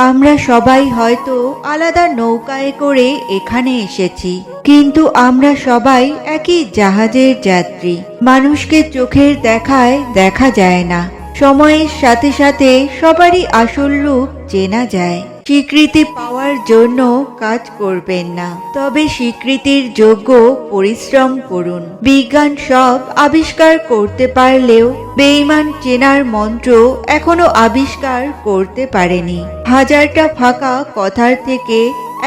আমরা সবাই হয়তো আলাদা নৌকায় করে এখানে এসেছি, কিন্তু আমরা সবাই একই জাহাজের যাত্রী। মানুষকে চোখের দেখায় দেখা যায় না, সময়ের সাথে সাথে সবারই আসল রূপ চেনা যায়। স্বীকৃতি পাওয়ার জন্য কাজ করবেন না, তবে স্বীকৃতির যোগ্য পরিশ্রম করুন। বিজ্ঞান সব আবিষ্কার করতে পারলেও বেঈমান চেনার মন্ত্র এখনো আবিষ্কার করতে পারেনি। হাজারটা ফাঁকা কথার থেকে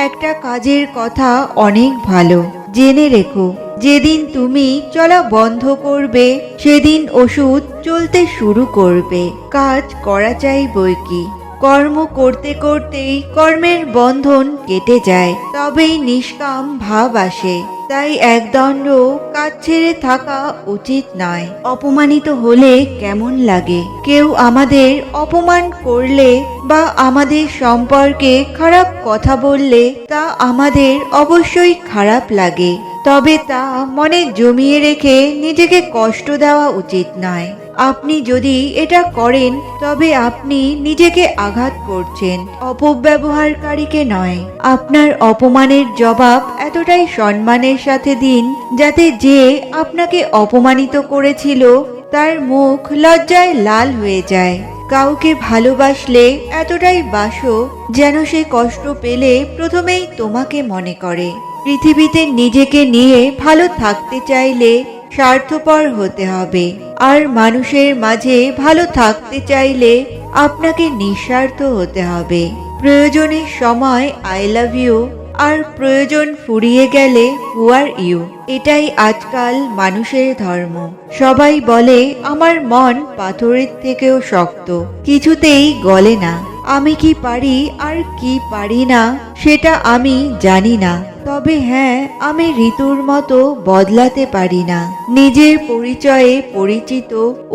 একটা কাজের কথা অনেক ভালো। জেনে রেখো, যেদিন তুমি চলা বন্ধ করবে সেদিন ওষুধ চলতে শুরু করবে। কাজ করা চাই বইকি, কর্ম করতে করতেই কর্মের বন্ধন কেটে যায়, তবেই নিষ্কাম ভাব আসে। তাই একদণ্ড কাজ ছেড়ে থাকা উচিত নয়। অপমানিত হলে কেমন লাগে? কেউ আমাদের অপমান করলে বা আমাদের সম্পর্কে খারাপ কথা বললে তা আমাদের অবশ্যই খারাপ লাগে, তবে তা মনে জমিয়ে রেখে নিজেকে কষ্ট দেওয়া উচিত নয়। আপনি যদি এটা করেন তবে আপনি নিজেকে আঘাত করছেন, অপব্যবহারকারীকে নয়। আপনার অপমানের জবাব এতটাই সম্মানের সাথে দিন যাতে যে আপনাকে অপমানিত করেছিল তার মুখ লজ্জায় লাল হয়ে যায়। কাউকে ভালোবাসলে এতটাই বাসো যেন সে কষ্ট পেলে প্রথমেই তোমাকে মনে করে। পৃথিবীতে নিজেকে নিয়ে ভালো থাকতে চাইলে স্বার্থপর হতে হবে, আর মানুষের মাঝে ভালো থাকতে চাইলে আপনাকে নিঃস্বার্থ হতে হবে। প্রয়োজনের সময় আই লাভ ইউ, আর প্রয়োজন ফুরিয়ে গেলে হু আর ইউ। এটাই আজকাল মানুষের ধর্ম। সবাই বলে আমার মন পাথরের থেকেও শক্ত, কিছুতেই গলে না। আমি কি পারি আর কি পারি না সেটা আমি জানি না, তবে হ্যাঁ, আমি ঋতুর মতো বদলাতে পারি না। নিজের পরিচয়ে পরিচিত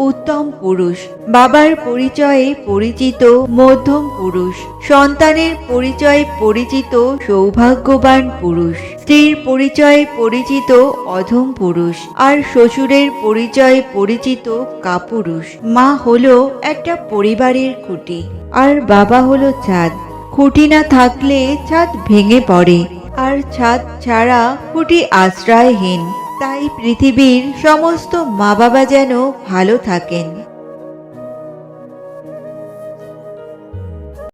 উত্তম পুরুষ, বাবার পরিচয়ে পরিচিত মধ্যম পুরুষ, সন্তানের পরিচয়ে পরিচিত সৌভাগ্যবান পুরুষ, স্ত্রীর পরিচয়ে পরিচিত অধম পুরুষ, আর শ্বশুরের পরিচয়ে পরিচিত কাপুরুষ। মা হলো একটা পরিবারের খুঁটি, আর বাবা হলো ছাদ। খুঁটি না থাকলে ছাদ ভেঙে পড়ে, আর ছাদ ছাড়া খুঁটি আশ্রয়হীন। তাই পৃথিবীর সমস্ত মা বাবা যেন ভালো থাকেন।